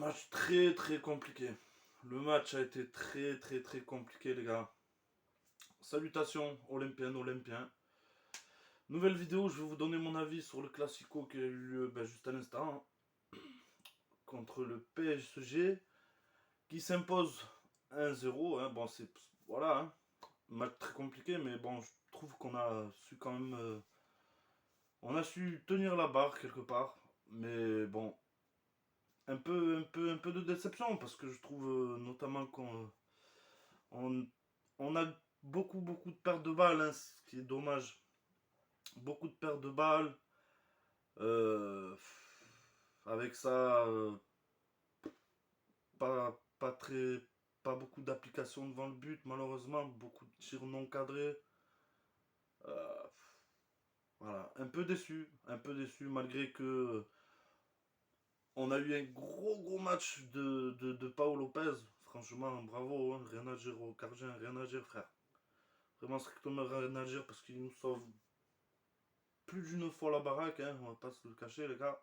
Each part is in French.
Match très très compliqué. Le match a été très très très compliqué les gars. Salutations olympiennes, olympiens. Nouvelle vidéo, je vais vous donner mon avis sur le Classico qui a eu lieu juste à l'instant, contre le PSG qui s'impose 1-0. Bon, c'est voilà, match très compliqué, mais bon, je trouve qu'on a su quand même, on a su tenir la barre quelque part. Mais bon, un peu de déception parce que je trouve notamment on, on a beaucoup de pertes de balles, ce qui est dommage. Beaucoup de pertes de balles. Euh, Avec ça, pas très, pas beaucoup d'applications devant le but, malheureusement. Beaucoup de tirs non cadrés. Euh, voilà, un peu déçu malgré que on a eu un gros match de Paolo Lopez. Franchement, bravo, hein, rien à dire au gardien, rien à dire, frère. Vraiment strictement rien à dire parce qu'il nous sauve plus d'une fois la baraque, hein, on va pas se le cacher, les gars.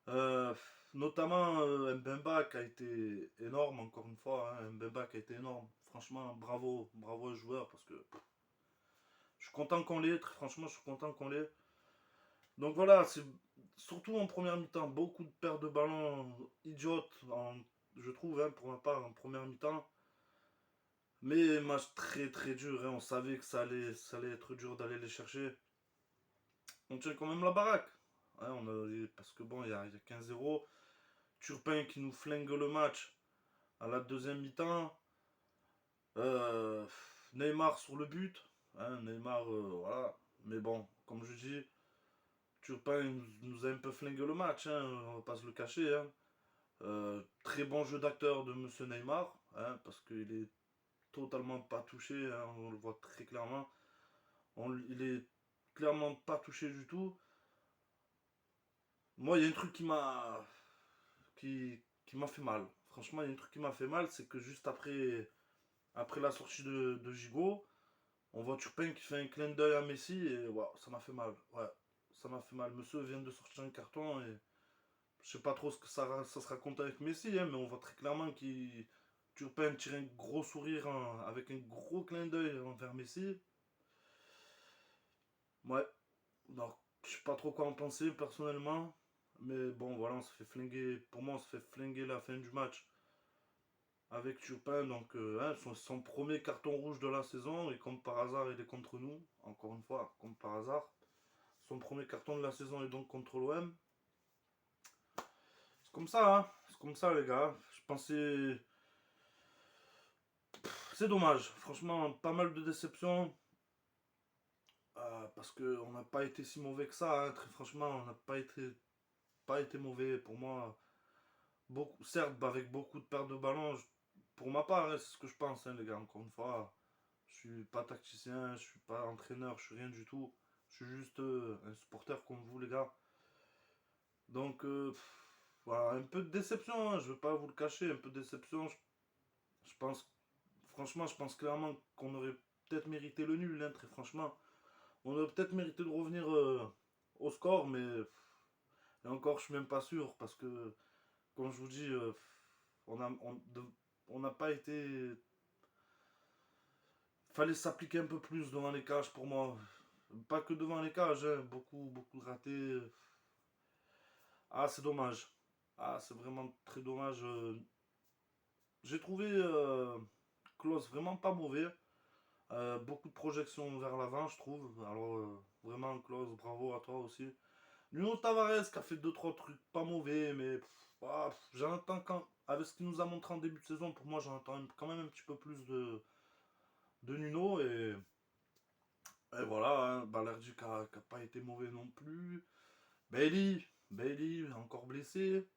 Euh, Notamment Mbemba qui a été énorme, encore une fois. Mbemba qui a été énorme. Franchement, bravo au joueur parce que je suis content qu'on l'ait, très franchement, je suis content qu'on l'ait. Donc voilà, c'est surtout en première mi-temps, beaucoup de pertes de ballon idiotes, je trouve, hein, pour ma part, en première mi-temps. Mais match très très dur, hein, on savait que ça allait être dur d'aller les chercher. On tient quand même la baraque. Parce que bon, il y a 15-0. Turpin qui nous flingue le match à la deuxième mi-temps. Euh, Neymar sur le but. Neymar, voilà. Mais bon, comme je dis, Turpin nous a un peu flingué le match, on va pas se le cacher. Très bon jeu d'acteur de Monsieur Neymar, parce qu'il est totalement pas touché, on le voit très clairement. Il est clairement pas touché du tout. Moi, il y a un truc qui m'a fait mal. Franchement, il y a un truc qui m'a fait mal, c'est que juste après la sortie de Gigot, on voit Turpin qui fait un clin d'œil à Messi et waouh, ça m'a fait mal. Ouais, ça m'a fait mal. Monsieur vient de sortir un carton et je sais pas trop ce que ça se raconte avec Messi, mais on voit très clairement qu'il Turpin tire un gros sourire avec un gros clin d'œil envers Messi. Ouais, donc je sais pas trop quoi en penser personnellement. Mais bon, voilà, on se fait flinguer. Pour moi, on se fait flinguer la fin du match avec Turpin. Donc, son premier carton rouge de la saison. Et comme par hasard, il est contre nous. Encore une fois, comme par hasard. Son premier carton de la saison est donc contre l'OM. C'est comme ça, hein. C'est comme ça, les gars. Je pensais. C'est dommage. Franchement, pas mal de déceptions. Parce qu'on n'a pas été si mauvais que ça, hein. Très franchement, on n'a pas été mauvais. Pour moi, certes, avec beaucoup de pertes de ballon. Pour ma part, c'est ce que je pense, hein, les gars. Encore une fois, je suis pas tacticien, je suis pas entraîneur, je suis rien du tout. Je suis juste un supporter comme vous, les gars. Donc, voilà, un peu de déception, hein, je vais pas vous le cacher, un peu de déception. Je pense, franchement, je pense clairement qu'on aurait peut-être mérité le nul, très franchement. On aurait peut-être mérité de revenir au score, mais et encore, je suis même pas sûr, parce que, comme je vous dis, on a, on n'a pas été. Fallait s'appliquer un peu plus devant les cages pour moi. Pas que devant les cages, beaucoup de ratés. C'est dommage. C'est vraiment très dommage. J'ai trouvé Klose vraiment pas mauvais. Beaucoup de projections vers l'avant, je trouve. Alors, vraiment, Klose, bravo à toi aussi. Nuno Tavares qui a fait deux trois trucs pas mauvais, mais j'en attends avec ce qu'il nous a montré en début de saison, pour moi, j'en attends quand même un petit peu plus de Nuno. Et voilà, Balerdi qui a pas été mauvais non plus. Bailey, encore blessé.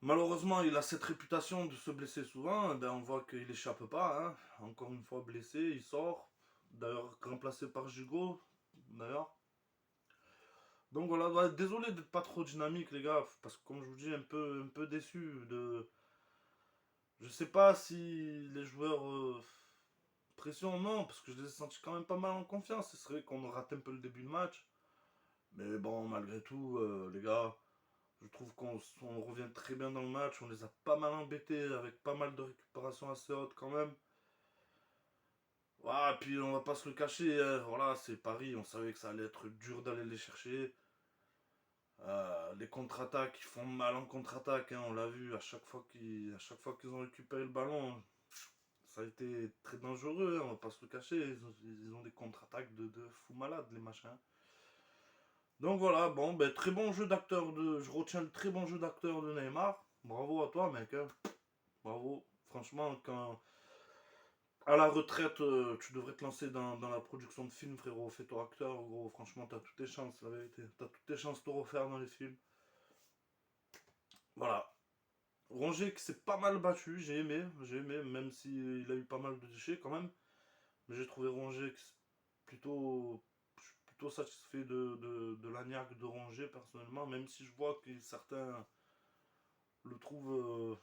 Malheureusement, il a cette réputation de se blesser souvent. On voit qu'il échappe pas, hein. Encore une fois blessé, il sort. D'ailleurs, remplacé par Gigot. D'ailleurs. Donc voilà, ouais, désolé d'être pas trop dynamique, les gars. Parce que comme je vous dis, un peu déçu de. Je sais pas si les joueurs. Pression, non, parce que je les ai sentis quand même pas mal en confiance. C'est vrai qu'on a raté un peu le début de match. Mais bon, malgré tout, les gars. Je trouve qu'on revient très bien dans le match. On les a pas mal embêtés avec pas mal de récupérations assez hautes quand même. Ouais, puis on va pas se le cacher, hein, voilà, c'est Paris, on savait que ça allait être dur d'aller les chercher. Les contre-attaques, ils font mal en contre-attaque, hein, on l'a vu à chaque fois qu'ils ont récupéré le ballon, ça a été très dangereux, hein, on va pas se le cacher. Ils ont des contre-attaques de fous malades, les machins. Donc voilà, bon, ben, très bon jeu d'acteur je retiens le très bon jeu d'acteur de Neymar. Bravo à toi, mec, hein. Bravo. Franchement, quand à la retraite, tu devrais te lancer dans la production de films, frérot. Fais-toi acteur, gros. Franchement, t'as toutes tes chances, la vérité. T'as toutes tes chances de te refaire dans les films. Voilà. Rongier qui s'est pas mal battu, j'ai aimé, même s'il a eu pas mal de déchets quand même. Mais j'ai trouvé Rongier plutôt, je suis plutôt satisfait de la niaque de Rongier personnellement, même si je vois que certains le trouvent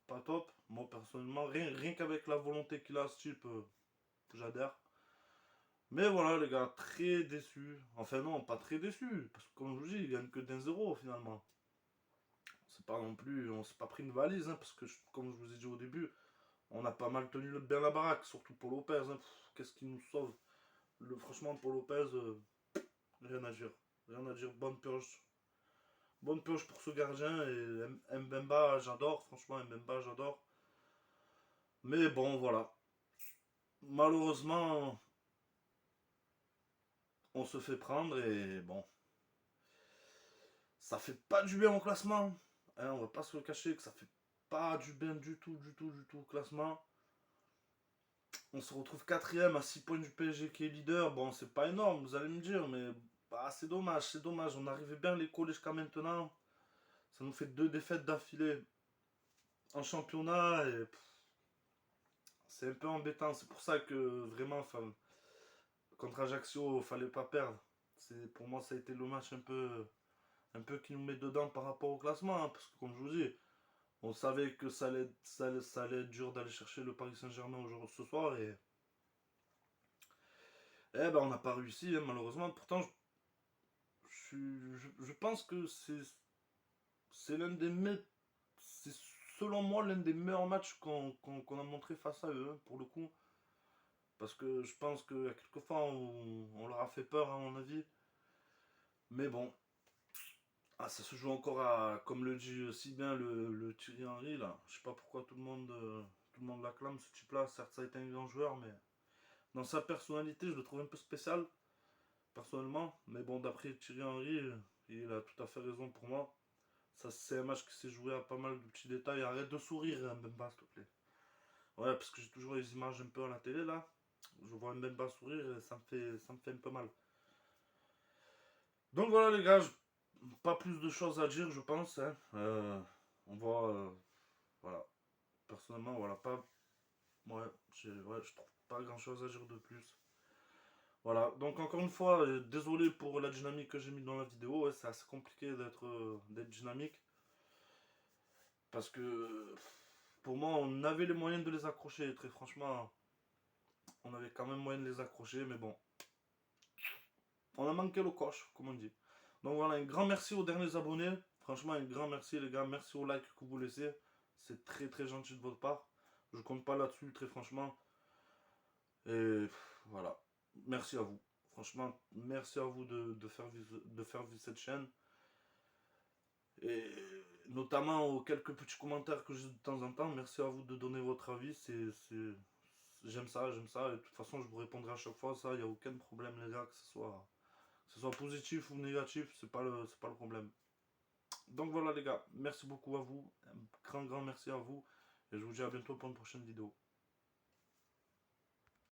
pas top. Moi personnellement, rien qu'avec la volonté qu'il a, ce type, j'adhère. Mais voilà les gars, très déçu. Enfin non, pas très déçu, parce que comme je vous dis, il gagne que d'1-0 finalement. C'est pas non plus, on s'est pas pris une valise, hein, parce que comme je vous ai dit au début, on a pas mal tenu bien la baraque, surtout pour Lopez. Hein. Qu'est-ce qui nous sauve? Franchement, pour Lopez, rien à dire. Rien à dire, bonne pioche. Bonne pioche pour ce gardien. Et Mbemba, j'adore. Franchement, Mbemba, j'adore. Mais bon, voilà. Malheureusement, on se fait prendre et bon, ça fait pas du bien au classement. Hein, on va pas se le cacher que ça fait pas du bien du tout, du tout, du tout au classement. On se retrouve quatrième à 6 points du PSG qui est leader. Bon, c'est pas énorme, vous allez me dire, mais bah, c'est dommage, c'est dommage. On arrivait bien à les coller jusqu'à maintenant. Ça nous fait 2 défaites d'affilée en championnat et c'est un peu embêtant. C'est pour ça que vraiment, contre Ajaccio, fallait pas perdre. Pour moi, ça a été le match un peu qui nous met dedans par rapport au classement. Hein, parce que comme je vous dis, on savait que ça allait être dur d'aller chercher le Paris Saint-Germain ce soir et ben, on n'a pas réussi, hein, malheureusement. Pourtant, je pense que c'est l'un des c'est selon moi l'un des meilleurs matchs qu'on a montré face à eux, hein, pour le coup. Parce que je pense qu'il y a quelques fois on leur a fait peur à mon avis. Mais bon, ça se joue encore à, comme le dit si bien le Thierry Henry là. Je sais pas pourquoi tout le monde l'acclame ce type là. Certes ça a été un grand joueur, mais dans sa personnalité je le trouve un peu spécial, personnellement. Mais bon, d'après Thierry Henry, il a tout à fait raison pour moi. Ça, c'est un match qui s'est joué à pas mal de petits détails. Arrête de sourire, hein, Mbemba, s'il te plaît. Ouais, parce que j'ai toujours les images un peu à la télé, là. Je vois Mbemba sourire et ça me fait un peu mal. Donc voilà, les gars, pas plus de choses à dire, je pense. Hein. On va... voilà. Personnellement, voilà, pas... Ouais, je trouve pas grand-chose à dire de plus. Voilà, donc encore une fois, désolé pour la dynamique que j'ai mis dans la vidéo. Ouais, c'est assez compliqué d'être dynamique. Parce que pour moi, on avait les moyens de les accrocher. Très franchement, on avait quand même moyen de les accrocher. Mais bon, on a manqué le coche, comme on dit. Donc voilà, un grand merci aux derniers abonnés. Franchement, un grand merci, les gars. Merci au like que vous laissez. C'est très très gentil de votre part. Je compte pas là-dessus, très franchement. Et voilà. Merci à vous. Franchement, merci à vous de faire vivre cette chaîne. Et notamment aux quelques petits commentaires que j'ai de temps en temps. Merci à vous de donner votre avis. J'aime ça, j'aime ça. Et de toute façon, je vous répondrai à chaque fois. Ça, il n'y a aucun problème, les gars, que ce soit positif ou négatif, c'est pas le problème. Donc voilà, les gars. Merci beaucoup à vous. Un grand, grand merci à vous. Et je vous dis à bientôt pour une prochaine vidéo.